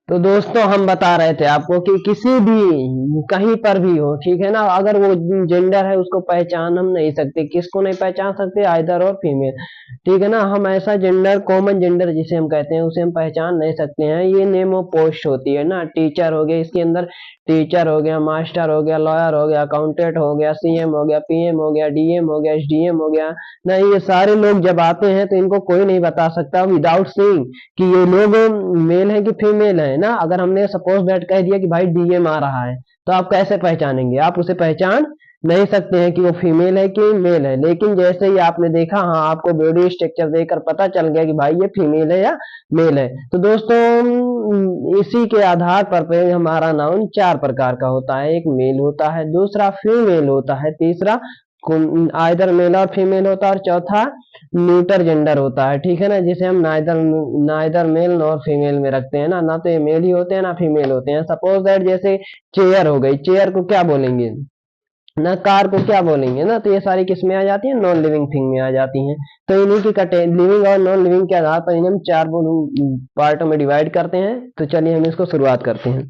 तो दोस्तों हम बता रहे थे आपको कि किसी भी कहीं पर भी हो, ठीक है ना, अगर वो जेंडर है उसको पहचान हम नहीं सकते। किसको नहीं पहचान सकते? आइदर और फीमेल, ठीक है ना। हम ऐसा जेंडर, कॉमन जेंडर जिसे हम कहते हैं, उसे हम पहचान नहीं सकते हैं। ये नेम ऑफ पोस्ट होती है ना। टीचर हो गया, इसके अंदर टीचर हो गया, मास्टर हो गया, लॉयर हो गया, अकाउंटेंट हो गया, सीएम हो गया, पीएम हो गया, डीएम हो गया, एसडीएम हो गया ना। ये सारे लोग जब आते हैं तो इनको कोई नहीं बता सकता विदाउट सीइंग कि ये लोग मेल है कि फीमेल है ना। अगर हमने सपोज दैट कह दिया कि भाई डीएम आ रहा है, तो आप कैसे पहचानेंगे? आप उसे पहचान नहीं सकते हैं कि वो फीमेल है कि मेल है। लेकिन जैसे ही आपने देखा, हाँ, आपको बॉडी स्ट्रक्चर देखकर पता चल गया कि भाई ये फीमेल है या मेल है। तो दोस्तों इसी के आधार पर हमारा नाउन चार प्रकार का होता है। एक मेल होता है, दूसरा फीमेल होता है, तीसरा आइदर मेल और फीमेल होता है, और चौथा न्यूटर जेंडर होता है, ठीक है ना, जिसे हम नाइदर मेल नॉर फीमेल में रखते हैं ना। ना तो ये मेल ही होते हैं ना फीमेल होते हैं। सपोज दैट जैसे चेयर हो गई, चेयर को क्या बोलेंगे ना, कार को क्या बोलेंगे ना। तो ये सारी किस में आ जाती है? नॉन लिविंग थिंग में आ जाती हैं। तो इन्हीं की लिविंग और नॉन लिविंग के आधार पर इन्हें हम चार पार्टों में डिवाइड करते हैं। तो चलिए हम इसको शुरुआत करते हैं।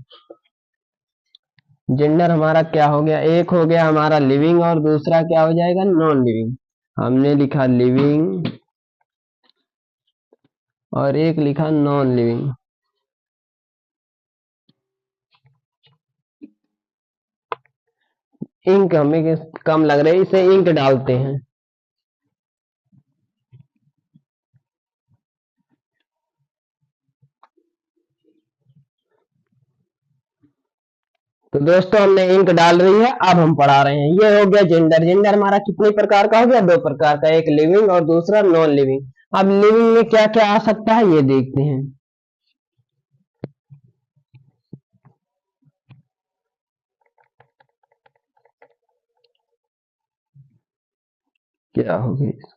जेंडर हमारा क्या हो गया? एक हो गया हमारा लिविंग, और दूसरा क्या हो जाएगा? Non living. हमने लिखा लिविंग और एक लिखा नॉन लिविंग। इंक हमें कम लग रही है, इसे इंक डालते हैं। तो दोस्तों हमने इंक डाल रही है, अब हम पढ़ा रहे हैं। ये हो गया जेंडर। जेंडर हमारा कितने प्रकार का हो गया? दो प्रकार का, एक लिविंग और दूसरा नॉन लिविंग। अब लिविंग में क्या क्या आ सकता है ये देखते हैं। क्या हो गया?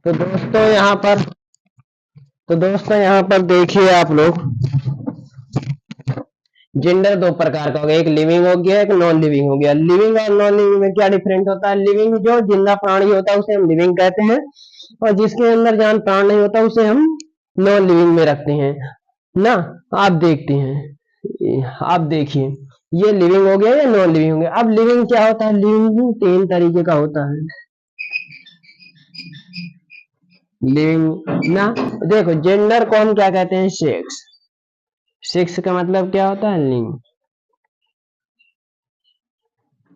तो दोस्तों यहाँ पर देखिए आप लोग, जेंडर दो प्रकार का हो गया, एक लिविंग हो गया, एक नॉन लिविंग हो गया। लिविंग और नॉन लिविंग में क्या डिफरेंट होता है? लिविंग जो जिंदा प्राणी होता है उसे हम लिविंग कहते हैं, और जिसके अंदर जान प्राण नहीं होता उसे हम नॉन लिविंग में रखते हैं ना। आप देखते हैं, आप देखिए, ये लिविंग हो गया या नॉन लिविंग हो गया। अब लिविंग क्या होता है? लिविंग तीन तरीके का होता है। लिविंग ना, देखो जेंडर को हम क्या कहते हैं? सेक्स। सेक्स का मतलब क्या होता है? लिंग।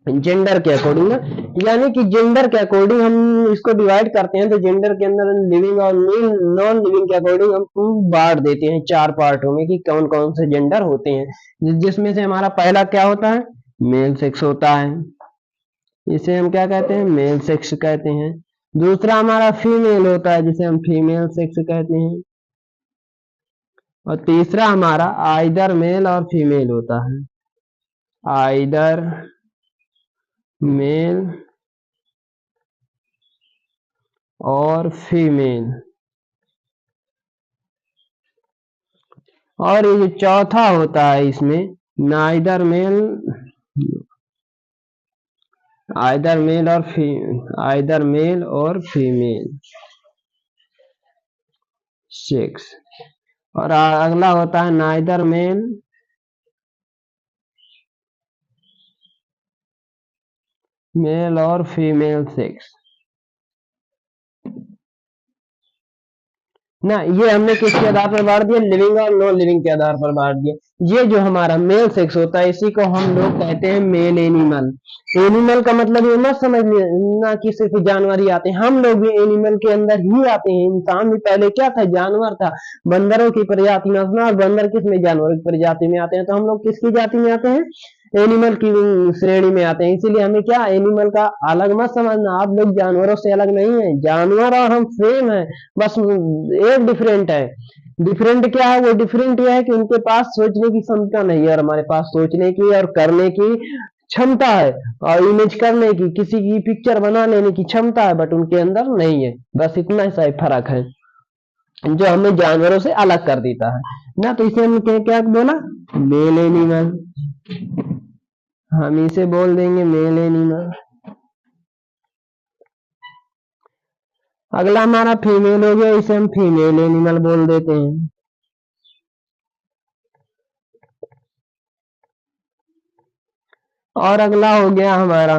जेंडर के अकॉर्डिंग ना, यानी कि जेंडर के अकॉर्डिंग हम इसको डिवाइड करते हैं। तो जेंडर के अंदर लिविंग और नॉन लिविंग के अकॉर्डिंग हम बांट देते हैं चार पार्टों में कि कौन कौन से जेंडर होते हैं। जिसमें से हमारा पहला क्या होता है? मेल सेक्स होता है, इसे हम क्या कहते हैं? मेल सेक्स कहते हैं। दूसरा हमारा फीमेल होता है, जिसे हम फीमेल सेक्स कहते हैं। और तीसरा हमारा आइदर मेल और फीमेल होता है, आइदर मेल और फीमेल। और ये जो चौथा होता है इसमें नाइदर मेल, आइदर मेल और फीमेल सेक्स। और अगला होता है नाइदर मेल और फीमेल सेक्स ना। ये हमने किसके आधार पर बांट दिया? लिविंग और नॉन लिविंग के आधार पर बांट दिया। ये जो हमारा मेल सेक्स होता है इसी को हम लोग कहते हैं मेल एनिमल। एनिमल का मतलब ये मत समझ ना कि सिर्फ जानवर ही आते हैं, हम लोग भी एनिमल के अंदर ही आते हैं। इंसान भी पहले क्या था? जानवर था, बंदरों की प्रजाति में अपना। और बंदर किस में? जानवरों की प्रजाति में आते हैं। तो हम लोग किसकी जाति में आते हैं? एनिमल की श्रेणी में आते हैं। इसीलिए हमें क्या, एनिमल का अलग मत समझना, आप लोग जानवरों से अलग नहीं है, जानवर और हम सेम है, बस एक डिफरेंट है। डिफरेंट क्या है, वो डिफरेंट ये है कि उनके पास सोचने की क्षमता नहीं है और हमारे पास सोचने की और करने की क्षमता है, और इमेज करने की, किसी की पिक्चर बना लेने की क्षमता है, बट उनके अंदर नहीं है। बस इतना सा ही फर्क है जो हमें जानवरों से अलग कर देता है ना। तो इसे हम क्या बोला, मेल एनिमल, हम इसे बोल देंगे मेल एनिमल। अगला हमारा फीमेल हो गया, इसे हम फीमेल एनिमल बोल देते हैं। और अगला हो गया हमारा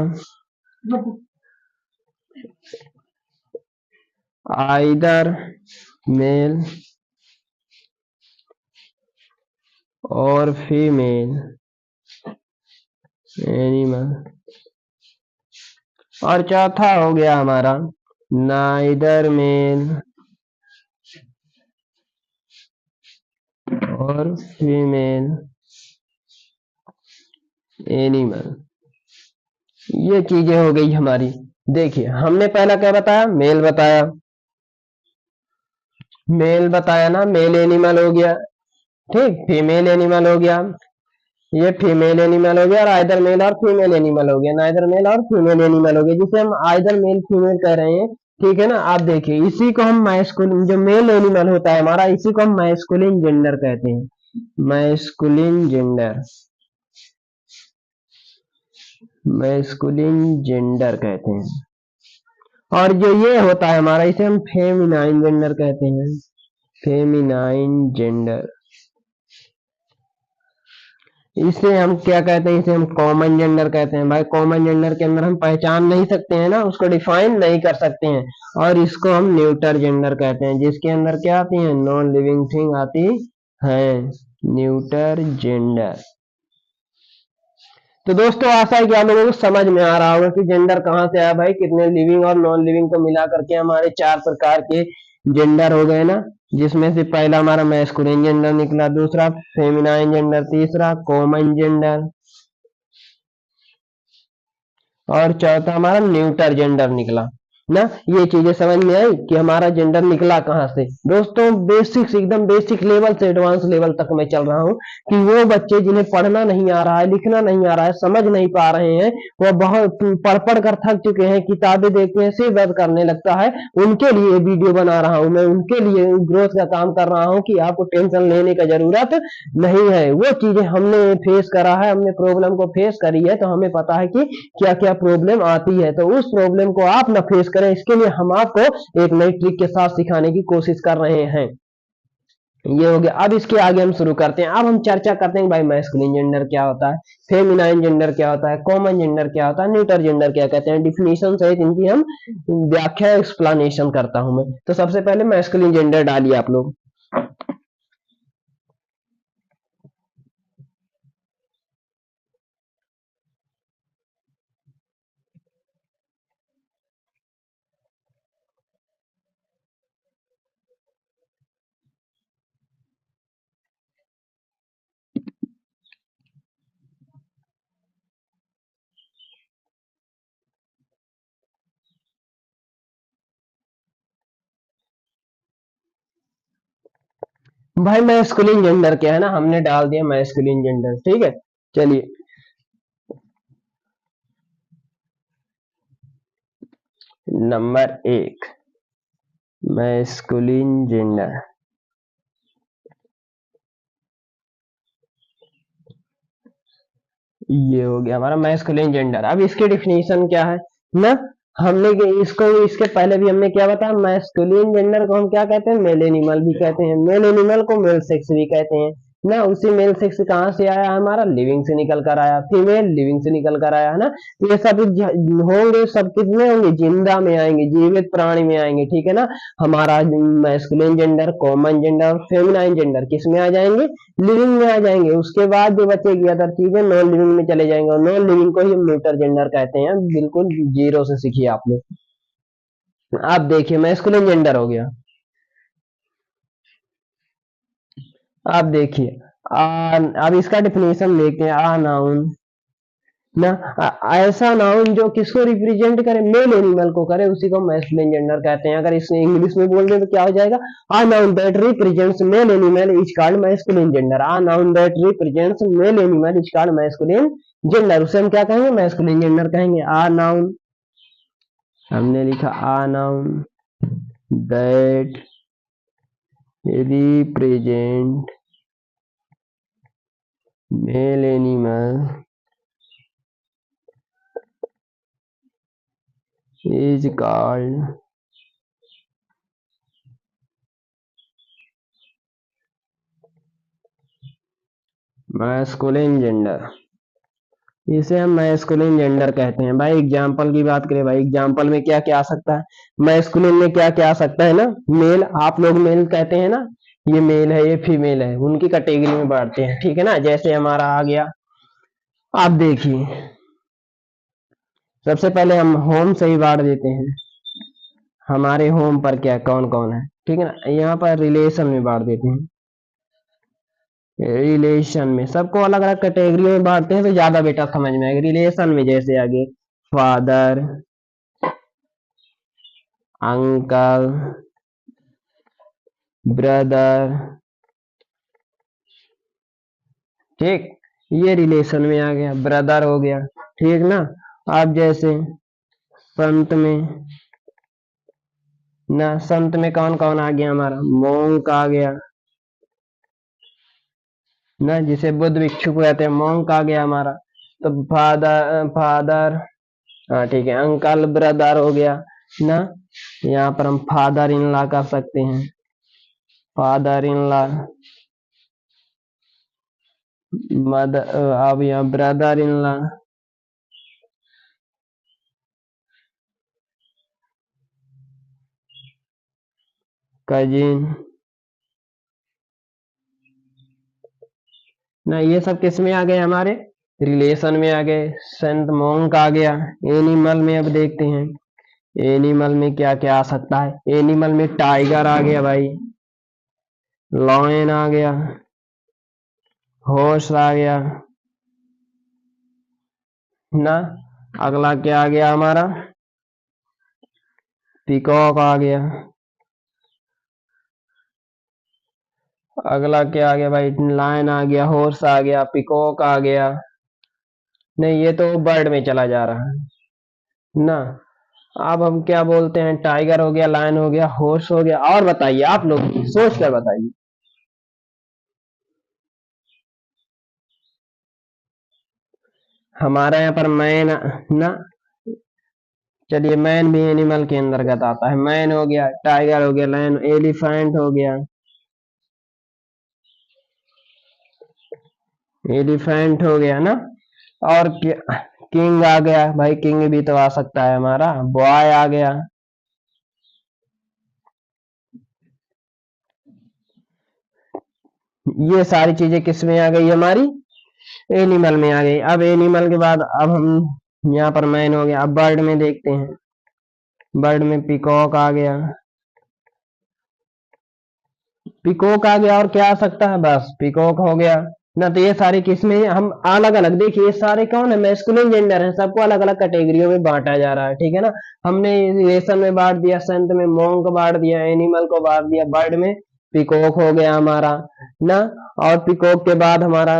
आइदर मेल और फीमेल एनिमल। और चौथा हो गया हमारा नाइदर मेल और फीमेल एनिमल। ये चीजें हो गई हमारी। देखिए हमने पहला क्या बताया, मेल बताया, मेल बताया ना, मेल एनिमल हो गया, ठीक। फीमेल एनिमल हो गया, ये फीमेल एनिमल हो गया, और आइदर मेल और फीमेल एनिमल हो गया, नाइदर मेल और फीमेल एनिमल हो गया, जिसे हम आइदर मेल फीमेल कह रहे हैं, ठीक है ना। आप देखिए इसी को हम मैस्कुलिन, जो मेल एनिमल होता है हमारा, इसी को हम मैस्कुलिन जेंडर कहते हैं, मैस्कुलिन जेंडर, मैस्कुलिन जेंडर कहते हैं। और जो ये होता है हमारा, इसे हम फेमिनाइन जेंडर कहते हैं, फेमिनाइन जेंडर। इसे हम क्या कहते हैं, इसे हम कॉमन जेंडर कहते हैं। भाई कॉमन जेंडर के अंदर हम पहचान नहीं सकते हैं ना, उसको डिफाइन नहीं कर सकते हैं। और इसको हम न्यूटर जेंडर कहते हैं, जिसके अंदर क्या आती है, नॉन लिविंग थिंग आती है, न्यूटर जेंडर। तो दोस्तों आशा है कि आप लोगों को समझ में आ रहा होगा कि जेंडर कहाँ से आया। भाई कितने लिविंग और नॉन लिविंग को मिला करके हमारे 4 प्रकार के जेंडर हो गए ना, जिसमें से पहला हमारा मैस्कुलिन जेंडर निकला, दूसरा फेमिनाइन जेंडर, तीसरा कॉमन जेंडर, और चौथा हमारा न्यूटर जेंडर निकला ना। ये चीजें समझ में आई कि हमारा जेंडर निकला कहाँ से। दोस्तों बेसिक्स, एकदम बेसिक लेवल से एडवांस लेवल तक मैं चल रहा हूँ कि वो बच्चे जिन्हें पढ़ना नहीं आ रहा है, लिखना नहीं आ रहा है, समझ नहीं पा रहे हैं, वो बहुत पढ़ पढ़ कर थक चुके हैं, किताबें देखते हैं सिर दर्द करने लगता है, उनके लिए वीडियो बना रहा हूँ मैं, उनके लिए ग्रोथ का काम कर रहा हूँ कि आपको टेंशन लेने की जरूरत नहीं है। वो चीजें हमने फेस करा है, हमने प्रॉब्लम को फेस करी है, तो हमें पता है कि क्या क्या प्रॉब्लम आती है। तो उस प्रॉब्लम को आप ना फेस करें, इसके लिए हम आपको एक नई ट्रिक के साथ सिखाने की कोशिश कर रहे हैं। ये हो गया। अब इसके आगे हम शुरू करते हैं। अब हम चर्चा करते हैं भाई मैस्कुलिन जेंडर क्या होता है, फेमिनाइन जेंडर क्या होता है, कॉमन जेंडर क्या होता है, न्यूटर जेंडर क्या कहते हैं, डिफिनीशन सहित इनकी हम व्याख्या एक्सप्लेनेशन करता हूं मैं। तो सबसे पहले मैस्कुलिन जेंडर डालिए आप लोग। भाई मैस्कुलिन जेंडर क्या है ना, हमने डाल दिया मैस्कुलिन जेंडर, ठीक है। चलिए नंबर 1 मैस्कुलिन जेंडर, ये हो गया हमारा मैस्कुलिन जेंडर। अब इसकी डिफिनीशन क्या है ना, हमने इसको, इसके पहले भी हमने क्या बताया, मैस्कुलिन जेंडर को हम क्या कहते हैं, मेल एनिमल भी कहते हैं, मेल एनिमल को मेल सेक्स भी कहते हैं ना। उसी मेल सेक्स कहाँ से आया, हमारा लिविंग से निकल कर आया, फीमेल लिविंग से निकल कर आया है ना। तो ये सब होंगे, सब कितने होंगे, जिंदा में आएंगे, जीवित प्राणी में आएंगे, ठीक है ना। हमारा masculine gender, common gender, feminine gender किस में आ जाएंगे, लिविंग में आ जाएंगे। उसके बाद जो बचेगी अदर चीजें नॉन लिविंग में चले जाएंगे, और नॉन लिविंग को ही हम न्यूटर जेंडर कहते हैं। बिल्कुल जीरो से सीखिए आप लोग। आप देखिए मैस्कुलिन जेंडर हो गया। आप देखिए अब इसका डिफिनेशन देखते हैं। आ नाउन ना। ऐसा नाउन जो किसको रिप्रेजेंट करे, मेल एनिमल को करे, उसी को मैस्कुलिन जेंडर कहते हैं। अगर इसमें इंग्लिश में बोल दे तो क्या हो जाएगा, a noun that represents male animal is called masculine gender. A noun that represents male animal is called masculine gender, उसे हम क्या कहेंगे, मैस्कुलिन जेंडर कहेंगे। आ नाउन, हमने लिखा a noun that represent male animal is called masculine gender, इसे हम masculine gender कहते हैं। भाई एग्जाम्पल की बात करें, भाई एग्जाम्पल में क्या क्या आ सकता है, मैस्कुलिन में क्या क्या आ सकता है ना, मेल, आप लोग मेल कहते हैं ना, ये मेल है ये फीमेल है, उनकी कैटेगरी में बांटते हैं, ठीक है ना। जैसे हमारा आ गया, आप देखिए सबसे पहले हम होम से ही बांट देते हैं, हमारे होम पर क्या कौन कौन है, ठीक है ना। यहाँ पर रिलेशन में बांट देते हैं, रिलेशन में सबको अलग अलग कैटेगरी में बांटते हैं तो ज्यादा बेटा समझ में आएगा। रिलेशन में जैसे आगे फादर, अंकल, ब्रदर, ठीक, ये रिलेशन में आ गया, ब्रदर हो गया, ठीक ना। अब जैसे संत में ना, संत में कौन कौन आ गया हमारा, मोंक आ गया ना, जिसे बुद्ध भिक्षु कहते हैं, मोंक आ गया हमारा। तो फादर, फादर, हाँ ठीक है, अंकल, ब्रदर हो गया ना। यहाँ पर हम फादर इन लॉ कर सकते हैं, फादर इन लॉ, मदर, अब यहाँ ब्रदर इन लॉ, कजिन ना, ये सब किस में आ गए, हमारे रिलेशन में आ गए। संत मोंक आ गया। एनिमल में अब देखते हैं, एनिमल में क्या क्या आ सकता है। एनिमल में टाइगर आ गया भाई, लॉयन आ गया, हॉर्स आ गया ना। अगला क्या आ गया हमारा, पीकॉक आ गया। अगला क्या आ गया भाई, लायन आ गया, हॉर्स आ गया, पीकॉक आ गया। नहीं ये तो बर्ड में चला जा रहा है ना। अब हम क्या बोलते हैं, टाइगर हो गया, लायन हो गया, हॉर्स हो गया, और बताइए आप लोग सोच कर बताइए। हमारा यहाँ पर मैन ना, चलिए मैन भी एनिमल के अंतर्गत आता है। मैन हो गया, टाइगर हो गया, लायन, एलिफेंट हो गया, एलिफेंट हो गया ना। और किंग आ गया भाई, किंग भी तो आ सकता है हमारा, बॉय आ गया। ये सारी चीजें किस में आ गई हमारी, एनिमल में आ गई। अब एनिमल के बाद अब हम यहाँ पर मैन हो गया। अब बर्ड में देखते हैं, बर्ड में पिकॉक आ गया, पिकॉक आ गया, और क्या आ सकता है, बस पिकॉक हो गया ना। तो ये सारे किसमें हम अलग अलग देखिए, ये सारे कौन है, मैस्कुलिन जेंडर है, सबको अलग अलग कैटेगरियों में बांटा जा रहा है, ठीक है ना। हमने रिलेशन में बांट दिया, संत में मोंक बांट दिया, एनिमल को बांट दिया, बर्ड में पिकॉक हो गया हमारा ना। और पिकॉक के बाद हमारा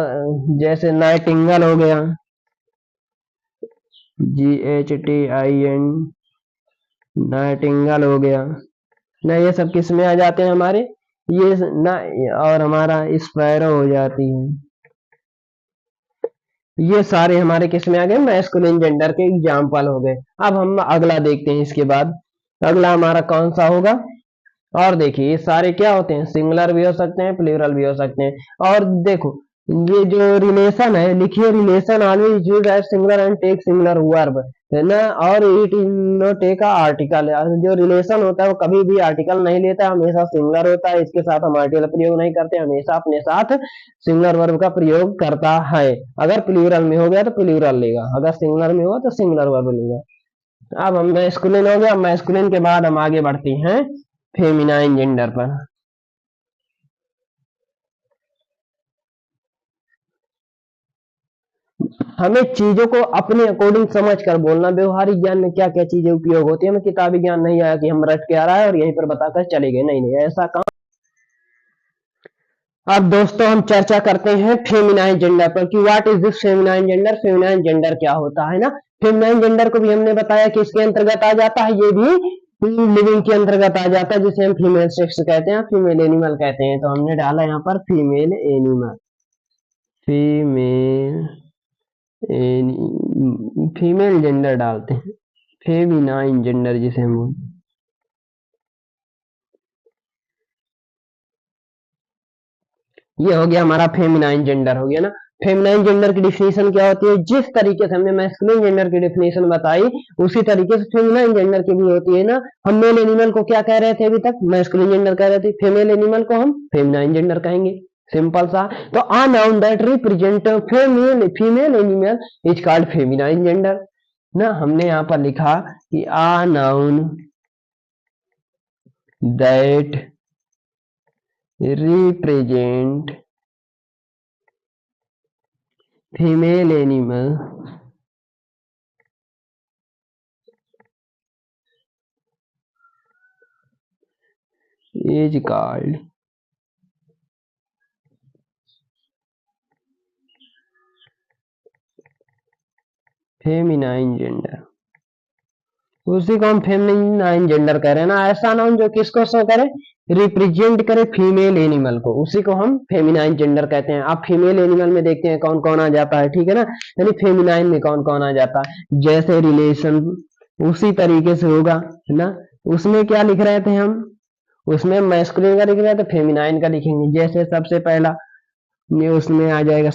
जैसे नाइटिंगल हो गया, GHTIN, नाइटिंगल हो गया ना। ये सब किस में आ जाते हैं हमारे, ये ना, और हमारा स्पैरो हो जाती है। ये सारे हमारे किस में आ गए, मैस्कुलिन जेंडर के एग्जाम्पल हो गए। अब हम अगला देखते हैं, इसके बाद अगला हमारा कौन सा होगा। और देखिए ये सारे क्या होते हैं, सिंगुलर भी हो सकते हैं, प्लूरल भी हो सकते हैं। और देखो ये जो रिलेशन है, लिखिए relation always use as singular and take singular verb, है ना। और it is no take article, जो रिलेशन होता है वो कभी भी आर्टिकल नहीं लेता, हमेशा सिंगुलर होता है। इसके साथ हम आर्टिकल प्रयोग नहीं करते, हमेशा अपने साथ सिंगुलर वर्ब का प्रयोग करता है। अगर प्लूरल में हो गया तो प्लूरल लेगा, अगर सिंगुलर में हुआ तो सिंगुलर वर्ब लेगा। अब हम मैस्कुलिन हो गया, मैस्कुलिन के बाद हम आगे बढ़ते हैं फेमिनाइन जेंडर पर। हमें चीजों को अपने अकॉर्डिंग समझ कर बोलना। व्यवहारिक ज्ञान में क्या क्या चीजें उपयोग होती है, हमें किताबी ज्ञान नहीं आया कि हम रट के आ रहा है और यहीं पर बताकर चले गए, नहीं नहीं ऐसा काम। अब दोस्तों हम चर्चा करते हैं फेमिनाइन जेंडर पर कि what is this feminine gender, feminine gender क्या होता है ना। फेमिनाइन जेंडर को भी हमने बताया कि इसके अंतर्गत आ जाता है, ये भी लिविंग के अंतर्गत आ जाता है, जिसे हम फीमेल सेक्स कहते हैं, फीमेल एनिमल कहते हैं। तो हमने डाला यहाँ पर female animal, female female gender डालते हैं, फेमिनाइन जेंडर जिसे हम बोलते हैं। ये हो गया हमारा फेमिनाइन जेंडर हो गया ना। फेमिनाइन जेंडर की डिफिनेशन क्या होती है, जिस तरीके से हमने मैस्कुलिन जेंडर की डिफिनेशन बताई उसी तरीके से फेमिनाइन जेंडर की भी होती है ना। हम मेल एनिमल को क्या कह रहे थे, अभी तक मैस्कुलिन जेंडर कह रहे थे, फीमेल एनिमल को हम फेमिनाइन जेंडर कहेंगे, सिंपल सा। तो a noun that represent female animal is called feminine gender ना। हमने यहाँ पर लिखा कि a noun that represent female animal is called feminine gender. उसी को हम फेमिनाइन जेंडर कह रहे हैं ना। ऐसा नाउन जो किसको शो करे, रिप्रेजेंट करे फीमेल एनिमल को, उसी को हम फेमिनाइन जेंडर कहते हैं। आप फीमेल एनिमल में देखते हैं कौन कौन आ जाता है, ठीक है ना, यानी फेमिनाइन में कौन कौन आ जाता है। जैसे रिलेशन उसी तरीके से होगा है ना। उसमें क्या लिख रहे थे हम, उसमें मैस्कुलिन का लिख रहे थे, फेमिनाइन का लिखेंगे। जैसे सबसे पहला उसमें आ जाएगा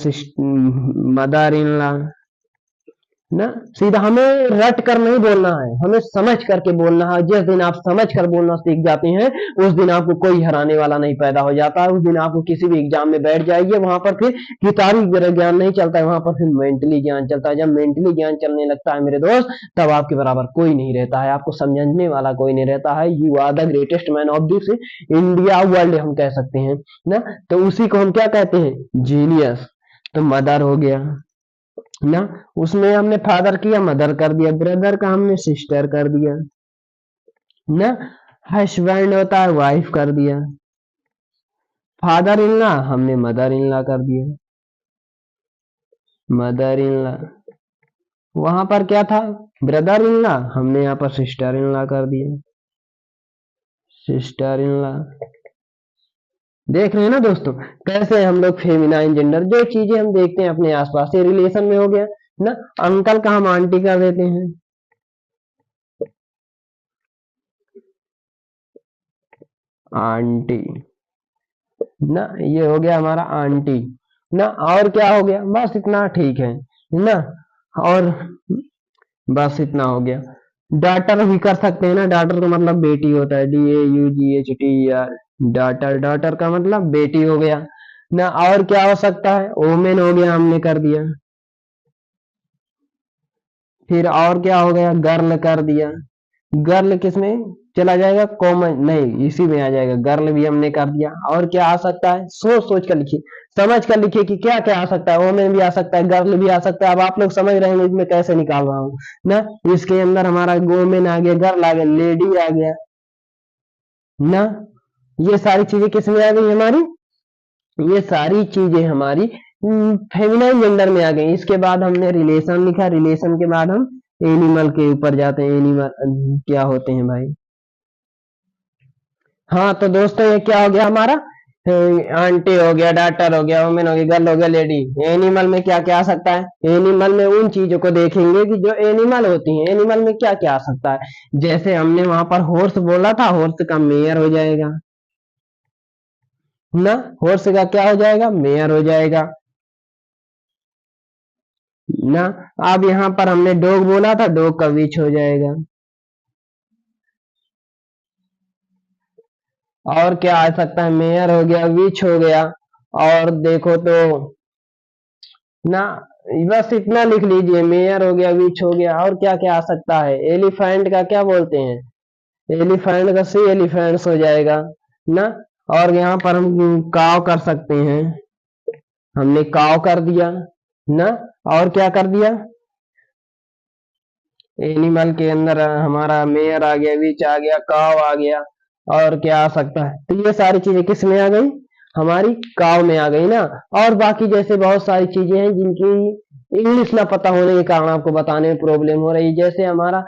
मदर इन लॉ ना। सीधा हमें रट कर नहीं बोलना है, हमें समझ करके बोलना है। जिस दिन आप समझ कर बोलना सीख जाते हैं उस दिन आपको कोई हराने वाला नहीं पैदा हो जाता है। उस दिन आपको किसी भी एग्जाम में बैठ जाइए, वहां पर फिर किताबी ज्ञान नहीं चलता है, वहां पर फिर मेंटली ज्ञान चलता है। जब मेंटली ज्ञान चलने लगता है मेरे दोस्त, तब आपके बराबर कोई नहीं रहता है, आपको समझने वाला कोई नहीं रहता है। You are the greatest man of this India world हम कह सकते हैं ना। तो उसी को हम क्या कहते हैं, जीनियस। तो मदर हो गया ना, उसमें हमने फादर किया मदर कर दिया, ब्रदर का हमने सिस्टर कर दिया ना। हस्बैंड होता है वाइफ कर दिया, फादर इन लॉ हमने मदर इन लॉ कर दिया, मदर इन लॉ। वहां पर क्या था, ब्रदर इन लॉ, हमने यहाँ पर सिस्टर इन लॉ कर दिया, सिस्टर इन लॉ। देख रहे हैं ना दोस्तों, कैसे हम लोग फेमिनाइन जेंडर, जो चीजें हम देखते हैं अपने आसपास, ये रिलेशन में हो गया ना। अंकल का हम आंटी कर देते हैं आंटी ना, ये हो गया हमारा आंटी ना। और क्या हो गया, बस इतना ठीक है ना। और बस इतना हो गया। डॉटर भी कर सकते हैं ना, डॉटर का मतलब बेटी होता है, DAUGHTER, डॉटर, डॉटर का मतलब बेटी हो गया ना। और क्या हो सकता है, ओमेन हो गया, हमने कर दिया। फिर और क्या हो गया, गर्ल कर दिया। गर्ल किसमें चला जाएगा, कॉमन नहीं, इसी में आ जाएगा, गर्ल भी हमने कर दिया। और क्या आ सकता है, सोच सोच कर लिखिए, समझ कर लिखिए कि क्या क्या आ सकता है। वोमेन भी आ सकता है, गर्ल भी आ सकता है। अब आप लोग समझ रहे हैं इसमें कैसे निकाल रहा हूँ ना। इसके अंदर हमारा वोमेन आ गया, गर्ल आ गया, लेडी आ गया ना। ये सारी चीजें किसमें आ गई हमारी, ये सारी चीजें हमारी फेमिनाइन जेंडर में आ गई। इसके बाद हमने रिलेशन लिखा, रिलेशन के बाद हम एनिमल के ऊपर जाते हैं। एनिमल क्या होते हैं भाई, हाँ तो दोस्तों ये क्या हो गया हमारा, आंटी हो गया, डॉटर हो गया, वुमेन हो गया, गर्ल हो गया, लेडी। एनिमल में क्या क्या आ सकता है, एनिमल में उन चीजों को देखेंगे कि जो एनिमल होती हैं। एनिमल में क्या क्या आ सकता है, जैसे हमने वहां पर हॉर्स बोला था, हॉर्स का मेयर हो जाएगा ना, हॉर्स का क्या हो जाएगा, मेयर हो जाएगा ना। अब यहाँ पर हमने डॉग बोला था, डॉग का विच हो जाएगा। और क्या आ सकता है, मेयर हो गया, विच हो गया। और देखो तो ना, बस इतना लिख लीजिए, मेयर हो गया, विच हो गया। और क्या क्या आ सकता है, एलिफेंट का क्या बोलते हैं, एलिफेंट का सी एलिफेंट्स हो जाएगा ना। और यहाँ पर हम काव कर सकते हैं, हमने काव कर दिया ना। और क्या कर दिया, एनिमल के अंदर हमारा मेयर आ गया, विच आ गया, काव आ गया, और क्या आ सकता है, तो ये सारी चीजें किस में आ गई, हमारी काव में आ गई ना। और बाकी जैसे बहुत सारी चीजें हैं जिनकी इंग्लिश ना पता होने के कारण आपको बताने में प्रॉब्लम हो रही है, जैसे हमारा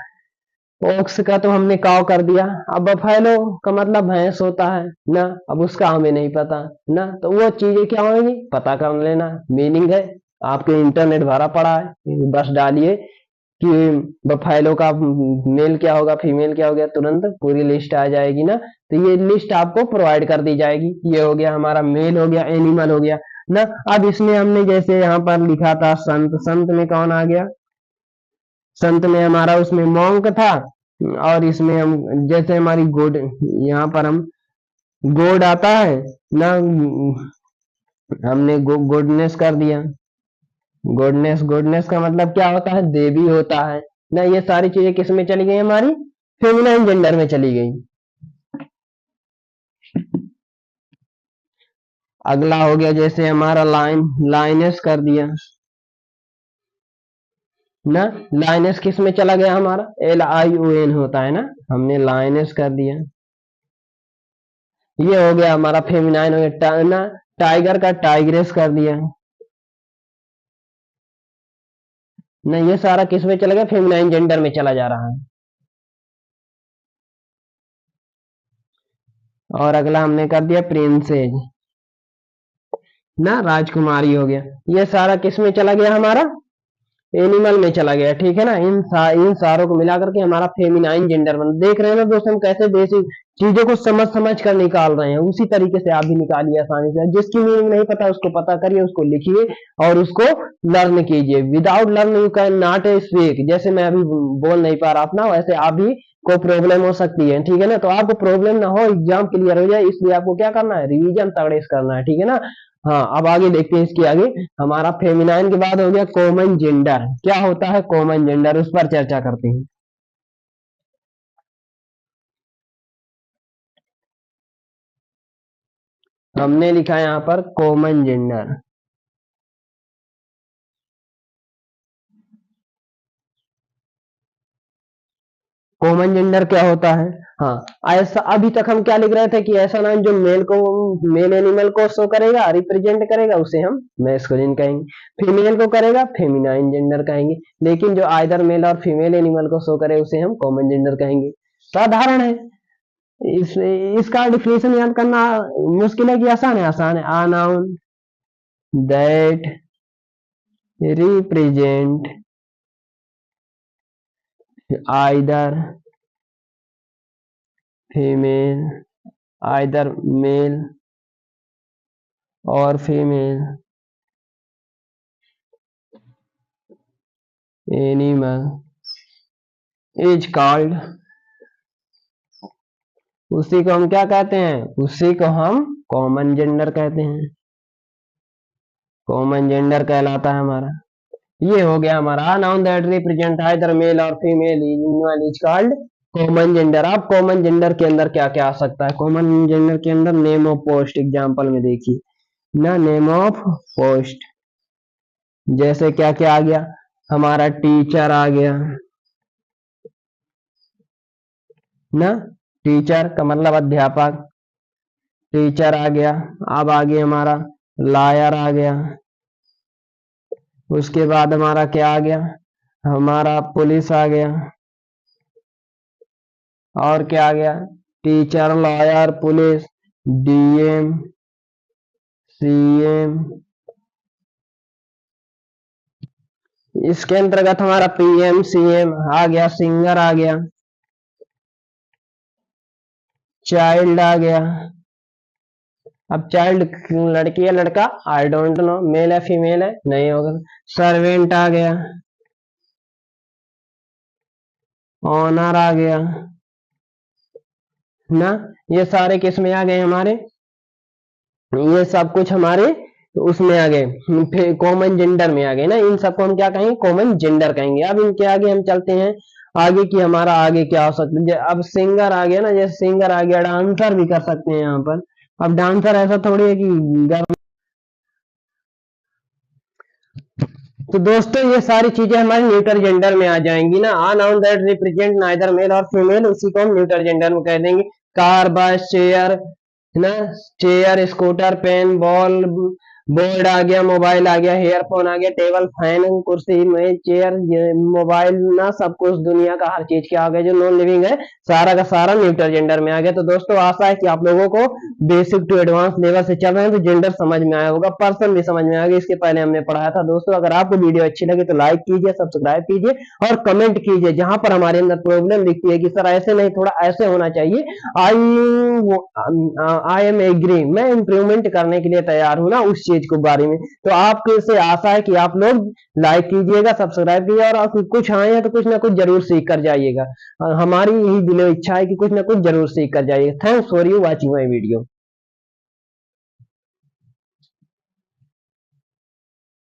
ओक्स का तो हमने काव कर दिया, अब बफेलो का मतलब भैंस होता है ना, अब उसका हमें नहीं पता ना, तो वो चीजें क्या होंगी पता कर लेना, मीनिंग है, आपके इंटरनेट भरा पड़ा है, बस डालिए कि बफेलो का मेल क्या होगा, फीमेल क्या हो गया, तुरंत पूरी लिस्ट आ जाएगी ना। तो ये लिस्ट आपको प्रोवाइड कर दी जाएगी, ये हो गया हमारा मेल हो गया, एनिमल हो गया ना। अब इसमें हमने जैसे यहाँ पर लिखा था संत, संत में कौन आ गया, संत में हमारा उसमें मॉन्क था, और इसमें हम जैसे हमारी गोड, यहाँ पर हम गोड आता है ना, हमने गुडनेस कर दिया, गुडनेस, गुडनेस का मतलब क्या होता है, देवी होता है ना। ये सारी चीजें किस में चली गई, हमारी फेमिनाइन जेंडर में चली गई। अगला हो गया जैसे हमारा लाइन, लाइनेस कर दिया ना, लाइनेस किस में चला गया हमारा, LION होता है ना, हमने लाइनेस कर दिया। ये हो गया हमारा फेमिनाइन हो गया, ना टाइगर का टाइग्रेस कर दिया ना, ये सारा किस में चला गया, फेमिनाइन जेंडर में चला जा रहा है। और अगला हमने कर दिया प्रिंसेज ना, राजकुमारी हो गया, ये सारा किस में चला गया हमारा, एनिमल में चला गया, ठीक है ना। इन सारों को मिलाकर के हमारा फेमिनाइन जेंडर बन, देख रहे हैं ना दोस्तों, हम कैसे बेसिक चीजों को समझ समझ कर निकाल रहे हैं, उसी तरीके से आप भी निकालिए आसानी से, जिसकी मीनिंग नहीं पता उसको पता करिए, उसको लिखिए और उसको लर्न कीजिए। Without learn you can not speak, जैसे मैं अभी बोल नहीं पा रहा अपना, वैसे आप भी को प्रॉब्लम हो सकती है, ठीक है ना। तो आपको प्रॉब्लम ना हो, एग्जाम क्लियर हो जाए, इसलिए आपको क्या करना है, रिवीजन तगड़े से करना है, ठीक है ना। हाँ, अब आगे देखते हैं, इसके आगे हमारा फेमिनाइन के बाद हो गया कॉमन जेंडर, क्या होता है कॉमन जेंडर, उस पर चर्चा करते हैं। हमने लिखा है यहाँ पर कॉमन जेंडर, कॉमन जेंडर क्या होता है, हाँ ऐसा, अभी तक हम क्या लिख रहे थे कि ऐसा नाम जो मेल को, मेल एनिमल को शो करेगा, रिप्रेजेंट करेगा, उसे हम मैस्कुलिन कहेंगे, फीमेल को करेगा फेमिनाइन जेंडर कहेंगे, लेकिन जो आइदर मेल और फीमेल एनिमल को शो करे उसे हम कॉमन जेंडर कहेंगे। साधारण है, इस इसका डिफिनेशन याद करना मुश्किल है कि आसान है, आसान है, a noun that represent either female, either male और फीमेल एनिमल इज कॉल्ड, उसी को हम क्या कहते हैं, उसी को हम कॉमन जेंडर कहते हैं, कॉमन जेंडर कहलाता है हमारा। ये हो गया हमारा noun that represent either male और female animal is called common gender. अब कॉमन जेंडर के अंदर क्या क्या आ सकता है, कॉमन जेंडर के अंदर नेम ऑफ पोस्ट, एग्जांपल में देखिए ना, नेम ऑफ पोस्ट जैसे क्या क्या आ गया, हमारा टीचर आ गया ना, टीचर का मतलब अध्यापक, टीचर आ गया। अब आगे हमारा लायर आ गया, उसके बाद हमारा क्या आ गया, हमारा पुलिस आ गया, और क्या आ गया, teacher, lawyer, police, DM, CM, इसके अंतर्गत हमारा PM, CM आ गया, सिंगर आ गया, चाइल्ड आ गया, अब चाइल्ड लड़की है लड़का, आई डोंट नो, मेल है फीमेल है नहीं होगा, सर्वेंट आ गया, ऑनर आ गया ना, ये सारे किस में आ गए हमारे, ये सब कुछ हमारे उसमें आ गए, कॉमन जेंडर में आ गए ना, इन सबको हम क्या कहेंगे, कॉमन जेंडर कहेंगे। अब इनके आगे हम चलते हैं आगे कि हमारा आगे क्या हो सकता है, अब सिंगर आ गया ना, जैसे सिंगर आ गया, डांसर भी कर सकते हैं यहाँ पर। अब डांसर ऐसा थोड़ी है कि तो दोस्तों ये सारी चीजें हमारे न्यूटर जेंडर में आ जाएंगी ना। A noun that represent neither male और फीमेल, उसी को हम न्यूटर जेंडर में कह देंगे। कार, बस, चेयर, है ना, chair, scooter, pen, ball, board आ गया, मोबाइल आ गया, हेयरफोन आ गया, टेबल, फैन, कुर्सी, मेज, चेयर, ये मोबाइल ना, सब कुछ दुनिया का हर चीज क्या आ गया जो नॉन लिविंग है, सारा का सारा न्यूटर जेंडर में आ गया। तो दोस्तों आशा है कि आप लोगों को बेसिक टू एडवांस लेवल से चल रहे हैं तो जेंडर समझ में आया होगा, पर्सन भी समझ में आएगा, इसके पहले हमने पढ़ाया था। दोस्तों अगर आपको वीडियो अच्छी लगे तो लाइक कीजिए, सब्सक्राइब कीजिए और कमेंट कीजिए जहां पर हमारे अंदर प्रॉब्लम दिखती है कि सर ऐसे नहीं, थोड़ा ऐसे होना चाहिए। आई एम एग्री, मैं इंप्रूवमेंट करने के लिए तैयार हूं ना उस चीज के बारे में। तो आपके से आशा है कि आप लोग लाइक कीजिएगा, सब्सक्राइब कीजिएगा और कुछ आए हैं तो कुछ ना कुछ जरूर सीख कर जाइएगा। हमारी यही दिलो इच्छा है कि कुछ ना कुछ जरूर सीख कर जाइएगा। Thanks for you watching my video.